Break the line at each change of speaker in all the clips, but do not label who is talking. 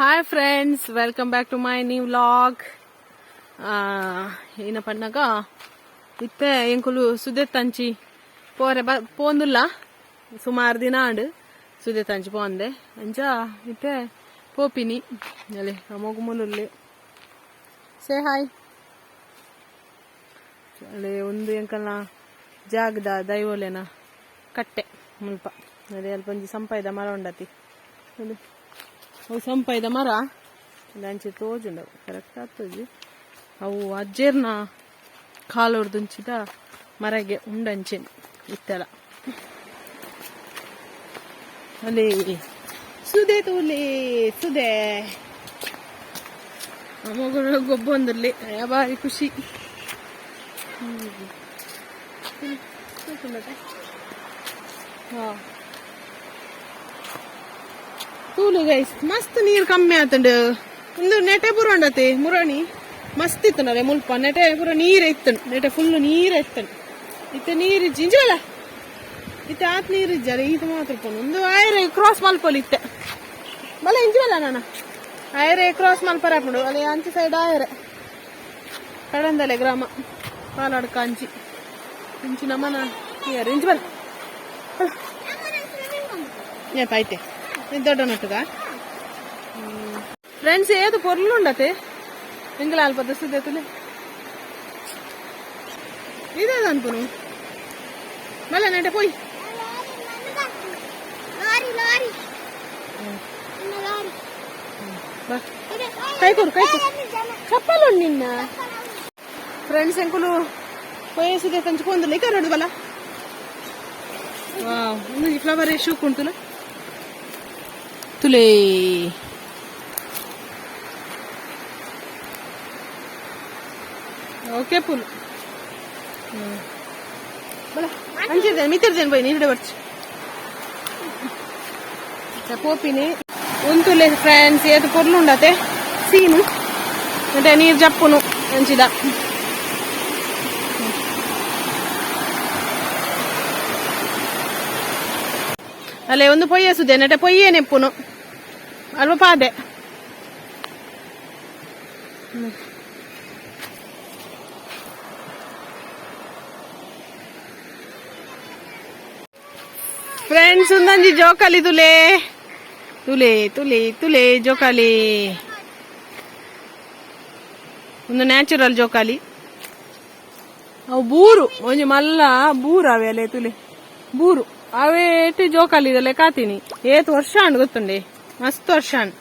Hi friends, welcome back to my new vlog. ಏನಪ್ಪ ಅನ್ನಾಗ ಇತ್ತೆ ಎಂಕುಲು ಸುದೆ ತಂಚಿ ಪೋರೆ ಪೋಂದುಲ್ಲ ಸುಮಾರು ದಿನ ಆಂಡು ಸುದೆ ತಂಚಿ ಪೋಂದೆ ಅಂಚ ಇತ್ತೆ ಪೋಪಿನಿ ಅಲ್ಲಿ ಮೊಗು ಮುಲುಲ್ಲಿ ಸೇ ಹಾಯ್ ಅಲ್ಲಿ ಒಂದು ಎಂಕಲ್ನ ಜಾಗದ ದೈವೋಲೆನ ಕಟ್ಟೆ ಮುಲ್ಪ ಅದೇ ಅಲ್ಲಿ ಒಂಜಿ ಸಂಪಾಯ್ದ ಮರ ಉಂಡತಿ ಅದು ಅವು ಸಂಪಾಯ್ದ ಮರ ಅಂಚೆ ತೋಜುಂಡವು ಕರೆಕ್ಟ್ ಆಗ್ತದೆ. ಅವು ಅಜ್ಜೇರ್ನ ಕಾಲೊಡ್ದುಂಚಿದ ಮರಗೆ ಉಂಡಂಚೆನ್ ಇತ್ತೆಲ್ಲ ಅಲ್ಲಿ ಸುದೆ ತೂಲಿ ಸುದೆ ಮಗಳು ಗೊಬ್ಬೊಂದಿರ್ಲಿ ಬಾರಿ ಖುಷಿ. ತೂಲು ಗೈಸ್ ಮಸ್ತ್ ನೀರು ಕಮ್ಮಿ ಆತಂಡು ಒಂದು ನೆಟೆ ಪೂರ ಉಂಡತಿ ಮುರಣಿ ಮಸ್ತ್ ಇತ್ತಂಡ್ರೆ ಮುಲ್ಪ ನೆಟೆ ಪೂರ ನೀರು ಇತ್ತಂಡು ನೆಟೆ ಫುಲ್ ನೀರು ಇತ್ತಂಡು ಇತ್ತೆ ನೀರು ಜಿಂಜಲ್ಲ ಇತ್ತೆ ಆತ್ ನೀರು ಇಜ್ಜಾರೆ ಇದು ಮಾತ್ರ ಒಂದು ಆಯ್ರೆ ಕ್ರಾಸ್ ಮಲ್ಪೊಲಿ ಇತ್ತೆ ಬಲ ಇಂಜಿವಲ್ಲ ನಾನು ಆಯ್ರೆ ಕ್ರಾಸ್ ಮಲ್ಪರಾಪುಂಡು ಅಲ್ಲಿ ಅಂಚೆ ಸೈಡ್ ಆಯ್ರೆ ಕಡಂದಲೆ ಗ್ರಾಮ ಪಾಲಾಡ್ ಕಾಂಚಿ ಇಂಚಿ ನಮ್ಮನ ಇಂಜಿವಲ್ಲ ಏಪಾಯ್ತೆ ದೊಡ್ಡ ನಟ್ಟುಗ ಫ್ರೆಂಡ್ಸ್ ಏದು ಪೊರ್ಲು ಉಂಡತೆ ಎಂಗ್ಲ ಅಲ್ಪ ಸುದ್ದೇತಲೆ ಇದೇದು ಅನ್ಪುನು ಮಲ್ಲ ನೆಂಟೆ ಪೋಯ್ ಕೈಕೂರು ಕಪ್ಪಲು ನಿನ್ನ ಫ್ರೆಂಡ್ಸ್ ಎಂಕುಲು ಪೊಯ್ಯ ಸುದ್ದೆ ತಂಚ್ಕೊಂದಿಲ್ಲ ಈಗ ನೋಡುದು ಬಲ್ಲ ಒಂದು ಫ್ಲವರ್ ಶೂ ಕುಂತುಲ ತುಲೇ ಓಕೆ ಪುಲ್ ಅಂಚಿದ್ದೇನೆ ಮಿತ್ತಿರ್ತೇನೆ ಬೈ ನೀರು ಬರ್ಚು ಪೋಪಿನಿ ಉಂತುಲೆ ಫ್ರೆಂಡ್ಸ್ ಏದು ಪೊರ್ಲು ಉಂಡತೆ ಸೀನು ಮತ್ತೆ ನೀರು ಜಪ್ಪುನು ಅಂಚಿದ ಅಲ್ಲೇ ಒಂದು ಪೊಯ್ಯ ಸುದ್ದೆ ನೆಟ್ಟೆ ಪೊಯ್ಯೇ ನೆಪ್ಪುನು ಅಲ್ವ ಪಾದೆ ಫ್ರೆಂಡ್ಸ್ ಒಂದೊಂಜಿ ಜೋಕಾಲಿ ತುಲೆ ತುಲೆ ತುಲೆ ತುಲೆ ಜೋಕಾಲಿ ಒಂದು ನ್ಯಾಚುರಲ್ ಜೋಕಾಲಿ ಅವು ಬೂರು ಒಂಜಿ ಮಲ್ಲ ಬೂರು ಅವೆ ಅಲ್ಲೇ ತುಲೆ ಬೂರು ಅವೇ ಎಟ್ಟು ಜೋಕಾಲಿ ಇದಲ್ಲೇ ಕಾತೀನಿ ಏತ್ ವರ್ಷ ಅಂಡ್ ಗೊತ್ತುಂಡೆ ಮಸ್ತ್ ವರ್ಷ ಅಂಡ್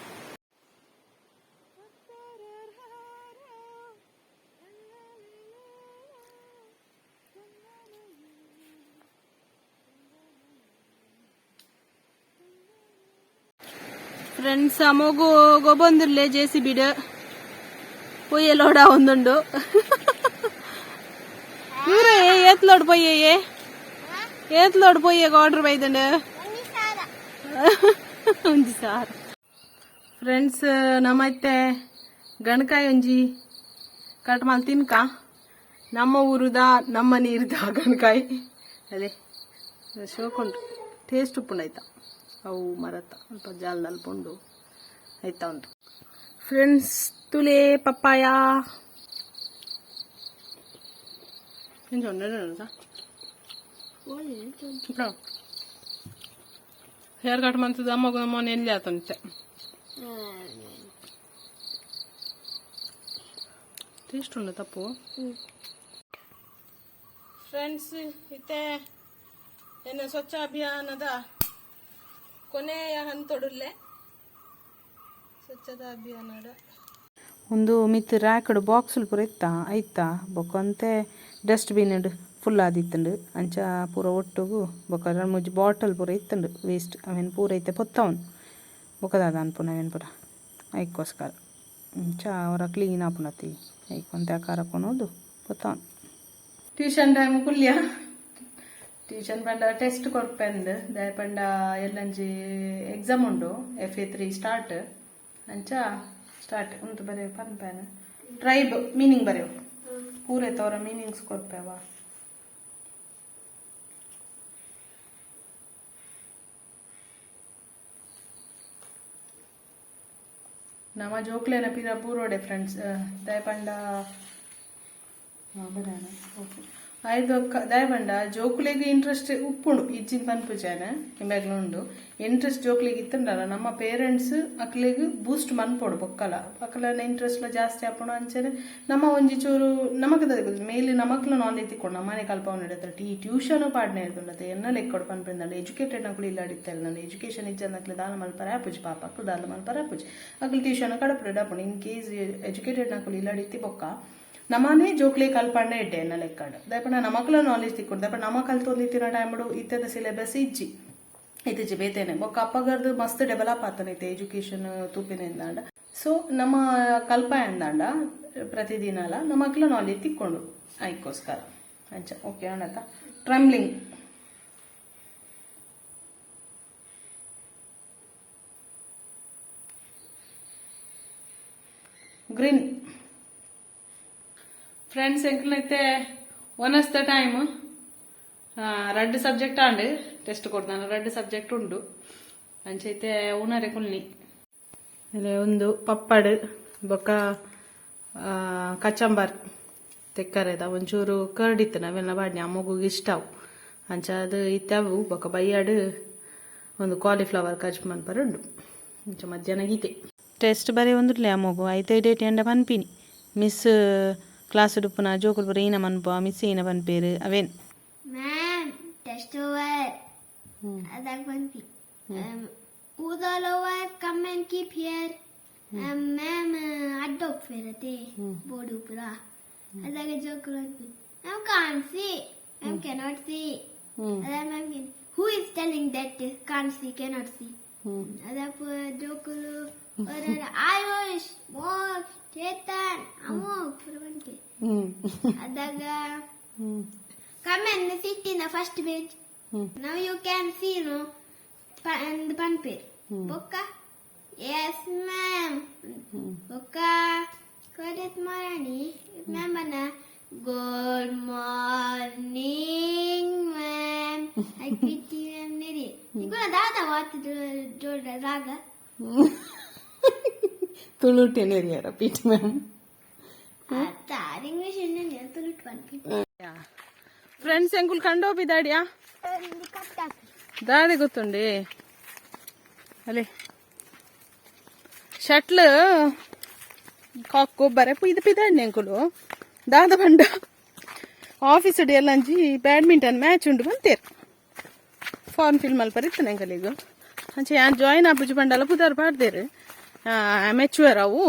ಫ್ರೆಂಡ್ಸ್ ಅಮೋಗು ಗೊಬ್ಬೊಂದಿರ್ಲೆ ಜೇಸಿ ಬಿಡ್ ಪೊಯ್ಯೆ ಲೋಡ ಒಂದುಂಡು ಇವರೇ ಏತ್ ಲೋಡ್ ಪೊಯ್ಯೆ ಏತ್ ಲೋಡ್ ಪೊಯ್ಯಗ ಆರ್ಡರ್ ಬೈದಂಡು ಒಂಜಿ ಸಾರು. ಫ್ರೆಂಡ್ಸ್ ನಮ್ಮತ್ತೆ ಗಣಕಾಯಿ ಒಂಜಿ ಕಟ್ ಮಾಡಿ ತಿನ್ಕ ನಮ್ಮ ಊರುದ ನಮ್ಮ ನೀರುದ ಗಣಕಾಯಿ ಅದೇ ಶೋಕುಂಟು ಟೇಸ್ಟ್ ಉಪ್ಪುಂಡು ಆಯ್ತಾ ಅವು ಮರತ್ತ ಸ್ವಲ್ಪ ಜಾಲದಲ್ಲಿ ಪುಂಡು ಆಯ್ತಾ ಉಂಟು. ಫ್ರೆಂಡ್ಸ್ ತುಲೆ ಪಪ್ಪಾಯ ಹೇರ್ ಕಟ್ ಮಾಡ್ತದ ಅಮ್ಮಗ ನಮ್ಮ ಎಲ್ಲಿ ಆತಂತೆ ಟೇಸ್ಟ್ ಉಂಡು ತಪ್ಪು. ಫ್ರೆಂಡ್ಸ್ ಇತ್ತೆ ಏನು ಸ್ವಚ್ಛ ಅಭಿಯಾನದ ಕೊನೆಯ ಹಂತೊಡುಲ್ಲೆ ಸ್ವಚ್ಛತಾ ಅಭಿಯಾನದ ಒಂದು ಮಿತ್ ರ್ಯಾಕಡ್ ಬಾಕ್ಸುಲ್ ಪೂರ ಇತ್ತ ಐತಾ ಬೊಕ್ಕಂತೆ ಡಸ್ಟ್ಬಿನ್ ಫುಲ್ ಆದಿತ್ತಂಡು ಅಂಚ ಪೂರ ಒಟ್ಟುಗು ಬೊಕ್ಕ ಎರಡು ಮೂಜಿ ಬಾಟಲ್ ಪೂರ ಇತ್ತಂಡು ವೇಸ್ಟ್ ಅವೇನು ಪೂರ ಐತೆ ಪೊತ್ತವನ್ ಬೊಕ್ಕದಾದ ಅನ್ಪುನ ಅವೇನು ಪೂರ ಐಕ್ಕೋಸ್ಕರ ಅಂಚ ಅವರ ಕ್ಲೀನ್ ಆಪುನತಿ ಐಕೊಂತೆ ಆಕಾರ ಕೊನೋದು ಪೊತ್ತವನ್. ಟ್ಯೂಷನ್ ಟೈಮ್ ಕುಲ್ಯ ಟ್ಯೂಷನ್ ಪಂಡ ಟೆಸ್ಟ್ ಕೊಡ್ಪೆಂದು ದಾಯ ಪಂಡ ಎಲ್ಲಂಜಿ ಎಕ್ಸಾಮ್ ಉಂಡು FA3 ಸ್ಟಾರ್ಟ್ ಅಂಚ ಸ್ಟಾರ್ಟ್ ಉಂಟು ಬರೆಯವು ಪನ್ಪೇನ ಟ್ರೈಬ್ ಮೀನಿಂಗ್ ಬರೆಯವು ಪೂರೈತ ಅವರ ಮೀನಿಂಗ್ಸ್ ಕೊಡ್ಪೇವ. ನಮ್ಮ ಜೋಕ್ಲೆನ ಪಿರ ಪೂರೋಡೆ ಫ್ರೆಂಡ್ಸ್ ದಯಪಂಡ ಬರಾನ ಓಕೆ ಐದು ದಯಪಂಡ ಜೋಕುಲೆಗೆ ಇಂಟ್ರೆಸ್ಟ್ ಉಪ್ಪುಂಡು ಇಜ್ಜಿನ ಪನ್ಪುಜಾನ ಎಂಬೆಗ್ಲು ಉಂಡು ಇಂಟ್ರೆಸ್ಟ್ ಜೋಕ್ಲಿಗೆ ಇತ್ತಂಡಲ್ಲ ನಮ್ಮ ಪೇರೆಂಟ್ಸ್ ಅಕ್ಲಿಗೆ ಬೂಸ್ಟ್ ಮನ್ಪೋಡು ಬೊಕ್ಕಲ ಅಕ್ಕಲನ ಇಂಟ್ರೆಸ್ಟ್ ಜಾಸ್ತಿ ಆಪುಂಡು ಅಂಚನೆ ನಮ್ಮ ಒಂಜಿ ಚೂರು ನಮಕ್ ಮೇಲಿ ನಮಕ್ಲು ನಾಲೆಜ್ ತಿಕ್ಕೊಂಡು ನಮ್ಮನೆ ಕಲ್ಪವನ್ನ ಇಡತ್ತೆ ಈ ಟ್ಯೂಷನ್ ಪಾಡ್ನೆ ಇರ್ತದೆ ಎನ್ನ ಲೆಕ್ಕೊಡು ಪನ್ಪಿಂದಲ್ಲ ಎಜುಕೇಟೆಡ್ ನಕಲು ಇಲ್ಲ ಅಡಿತ್ತಲ್ಲ ನಾನು ಎಜುಕೇಶನ್ ಇಜ್ಜನಕ್ಲೆ ದಾಲ ಮಲ್ಪರ ಆಪುಜಿ ಪಾಪ ಅಕ್ಲು ದಾಲ ಮಲ್ಪರ ಆಪುಜಿ ಅಕ್ಲು ಟ್ಯೂಷನ್ ಕಡಪುಡು ಡಾಪುಂಡು ಇನ್ ಕೇಸ್ ಎಜುಕೇಟೆಡ್ ನಕಲು ಇಲ್ಲ ಅಡಿತ್ತಿ ಬೊಕ್ಕ ನಮ್ಮನೆ ಜೋಕ್ಲಿ ಕಲ್ಪಂಡೆ ಇಡ್ಡೆ ಎನ್ನ ಲೆಕ್ಕಡು ದಯಪಂಡ ನಮಕ್ಲ ನಾಲೆಜ್ ತಿಕ್ಕೊಂಡು ದಯಪಂಡ ನಮ್ಮ ಕಲ್ತೊಂದಿತ್ತಿನ ಟೈಮಡು ಇತ್ತದ ಸಿಲೆಬಸ್ ಇಜ್ಜಿ ಇತ್ತೀಚೆ ಬೇತೇನೆ ಬೊಕ್ಕ ಅಪ್ಪಗರ್ದು ಮಸ್ತ್ ಡೆವಲಪ್ ಆತನೈತೆ ಎಜುಕೇಶನ್ ತೂಪಿನಿಂದ ಸೊ ನಮ್ಮ ಕಲ್ಪ ಎಂದಾಂಡ ಪ್ರತಿದಿನ ಅಲ್ಲ ನಮಕ್ಲ ನಾಲೆಜ್ ತಿಕ್ಕೊಂಡು ಅದಕ್ಕೋಸ್ಕರ ಅಂಚ ಓಕೆ ಅಣ್ಣತ ಟ್ರಂಬ್ಲಿಂಗ್ ಗ್ರೀನ್ ಫ್ರೆಂಡ್ಸ್ ಎಂಕ್ಲೈತೆ one of the time 2 subject and test ಕೊಡ್ತಾನೆ 2 ಸಬ್ಜೆಕ್ಟ್ ಉಂಡು ಅಂಚೈತೆ ಉನರೆ ಕುಲ್ನಿ ಅಲ್ಲೇ ಒಂದು ಪಪ್ಪಡ್ ಬೊಕ್ಕ ಕಚಂಬರ್ ತೆಕ್ಕರೆದ ಒಂಚೂರು ಕರ್ಡಿತ್ತು ನಾವೆಲ್ಲ ಬಾಡ್ನಿ ಅಮ್ಮಗುಗೆ ಇಷ್ಟವು ಅಂಚ ಅದು ಇತ್ತವು ಬೊಕ್ಕ ಬೈಯಾಡು ಒಂದು ಕಾಲಿಫ್ಲವರ್ ಕಚ್ ಮನ್ಪರ್ ಉಂಡು ಅಂಚ ಮಧ್ಯಾಹ್ನ ಗೀತೆ ಟೆಸ್ಟ್ ಬರೀ ಒಂದುಟ್ಲೆ ಅಮ್ಮಗು 5 ಡೇಟ್ ಎಂಡ ಪನ್ಪಿನಿ ಮಿಸ್ ಕ್ಲಾಸ್ ಉಡುಪುನ ಜೋಕುಲು ಬರೀ ಈನ ಮನ್ಪ ಮಿಸ್ ಈನ ಪನ್ಪೇರು ಅವೇನ್
ಮ್ಯಾಮ್ ಟೆಸ್ಟ್ ಓವರ್ ಅದಾಗ ಪನ್ಪಿ Who's all over? Come and keep here. Ma'am, adopt ferate. Bodu pura. Adage joke like I can't see. I cannot see. Who is telling that can't see, cannot see? Adap joke. Ayush, Mok, Chetan, Amok, Puravanke. Adaga. Come and sit in the first bench. Now you can see, no? And Panpir. Boka? Yes, ma'am. Boka? Good morning. Remember na? Good morning, ma'am. I pity you, Mary. You gonna dada what to the raga?
ತುಳುಟೆ ನೆರಿಯಾರ ಪೀಟ್ ma'am
English in ತುಳುಟ್ Panpir.
Friends ಎಂಕುಲ್ ಕಂಡೋಪಿ ದಾಡಿಯಾ ದಾಡಿ ಗೊತ್ತುಂಡಿ ಅಲ್ಲೇ ಶಟ್ಲ್ ಕಾಕು ಬರೆ ಇದು ಪಿದಾಡಿ ಎಂಕುಲು ದಾದ ಬಂಡ ಆಫೀಸ್ ಡಿ ಎಲ್ಲ ಅಂಜಿ ಬ್ಯಾಡ್ಮಿಂಟನ್ ಮ್ಯಾಚ್ ಉಂಡು ಬಂತೇರು ಫಾರ್ಮ್ ಫಿಲ್ ಮಲ್ಪ ಇತ್ತು ಎಂಕಲಿಗೂ ಅಂಚೆ ಯಾನ್ ಜಾಯಿನ್ ಆಪುಜಿ ಬಂಡಲ್ಲ ಪುದಾರ್ ಪಾಡ್ದೇರು ಮೆಚುವರ್ ಅವು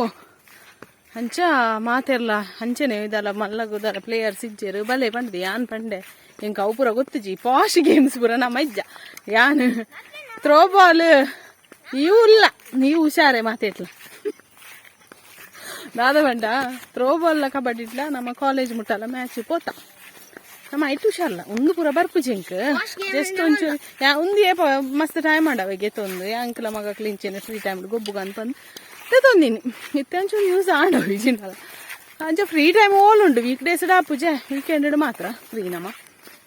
ಅಂಚ ಮಾತೆರ್ಲ ಅಂಚನೆ ಇದಲ್ಲ ಮಲ್ಲಗುದಲ್ಲ ಪ್ಲೇಯರ್ಸ್ ಇಜ್ಜೇರು ಬಲೆ ಪಂಡ್ದೆ ಯಾನ್ ಪಂಡೆ ಇಂಕ ಅವು ಪೂರ ಗೊತ್ತುಜಿ ಪಾಶ್ ಗೇಮ್ಸ್ ಪೂರ ನಮ್ಮ ಇಜ್ಜ ಯಾನ್ ಥ್ರೋ ಬಾಲ್ ಇವು ಇಲ್ಲ ನೀವು ಹುಷಾರೆ ಮಾತೇಟ್ಲ ದಾದ ಬಂಡ ಥ್ರೋ ಬಾಲ್ ಕಬಡ್ಡಿ ಇಟ್ಲ ನಮ್ಮ ಕಾಲೇಜ್ ಮುಟ್ಟಲ್ಲ ಮ್ಯಾಚ್ ಪೋತ ನಮ್ಮ ಐಟು ಹುಷಾರ್ಲ ಒಂದು ಪೂರ ಬರ್ಪುಜಿ ಇಂಕ್ ಜಸ್ಟ್ ಒಂಚೂರು ಒಂದು ಏಪ ಮಸ್ತ್ ಟೈಮ್ ಮಾಡವ ಗೆತ್ತೊಂದು ಅಂಕಲ ಮಗ ಕ್ಲಿಂಚೇನೆ ಫ್ರೀ ಟೈಮ್ ಗೊಬ್ಬುಗ ಅಂತಂದು ತಂದಿನಿ ಇತ್ತಂಚೂರು ನ್ಯೂಸ್ ಆಡೋ ಇಜಿನಲ್ಲ ಅಂಚ ಫ್ರೀ ಟೈಮ್ ಓಲ್ ಉಂಡು ವೀಕ್ ಡೇಸ್ ಆಪುಜೆ ವೀಕೆಂಡ್ ಮಾತ್ರ ಫ್ರೀ ನಮ್ಮ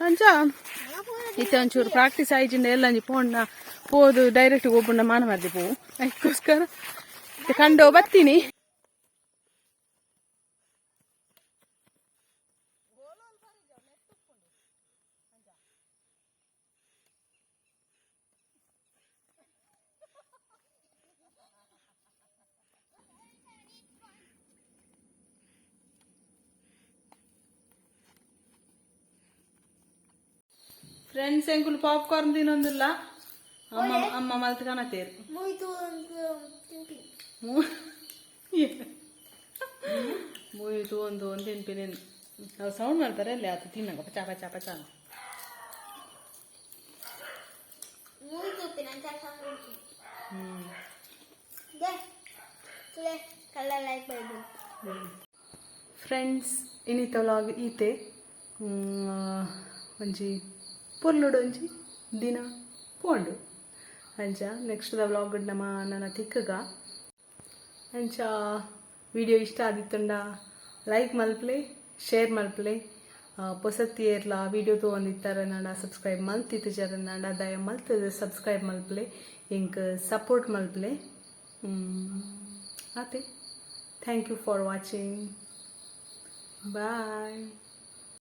ಅಂಚ ಇತ್ತಂಚೂರು ಪ್ರಾಕ್ಟೀಸ್ ಆಯ್ಜಿಂದ ಎಲ್ಲ ಪೋಣ್ಣ ಪೋದು ಡೈರೆಕ್ಟ್ ಒಬ್ಬಣ್ಣ ಮಾನ ಮಾಡಿದೆ ಪೋವು ಅದಕ್ಕೋಸ್ಕರ ಕಂಡು ಬರ್ತೀನಿ ಫ್ರೆಂಡ್ಸ್ ಎಂಕುಲು ಪಾಪ್ಕಾರ್ನ್ ತಿನ್ನೊಂದಿಲ್ಲ ಅಮ್ಮ ಮಲ್ತ್ ಕಾಣತ್ತೇರು ಮೂಯಿತು ಒಂದು ತಿನ್ಪಿನೇನು ನಾವು ಸೌಂಡ್ ಮಾಡ್ತಾರೆ ಅಲ್ಲಿ ಆತ ತಿನ್ನಂಗ ಪಚಾ ಪಚಾ ಪಚಾನ ಫ್ರೆಂಡ್ಸ್ ಇನ್ನಿತ ವ್ಲಾಗ್ ಈತೆ ಒಂಜಿ ಪೊರ್ಲುಡು ಒಂಜಿ ದಿನ ಪೋಂಡು ಅಂಚ ನೆಕ್ಸ್ಟ್ ದ ವ್ಲಾಗ್ ನಮ್ಮ ನನ್ನ ತಿಕ್ಕಗ ಅಂಚ ವಿಡಿಯೋ ಇಷ್ಟ ಆದಿತ್ತುಂಡ ಲೈಕ್ ಮಲ್ಪಲೆ ಶೇರ್ ಮಲ್ಪಲೆ ಪೊಸತ್ತಿ ಏರ್ಲ ವಿಡಿಯೋ ತೊಗೊಂಡಿತ್ತಾರೆ ನಾಡ ಸಬ್ಸ್ಕ್ರೈಬ್ ಮಲ್ತಿತ್ತು ಜರ ನಾಡ ದಯ ಮಲ್ತದೆ ಸಬ್ಸ್ಕ್ರೈಬ್ ಮಲ್ಪಲೆ ಇಂಕ್ ಸಪೋರ್ಟ್ ಮಲ್ಪಲೆ ಆತೆ thank you for watching bye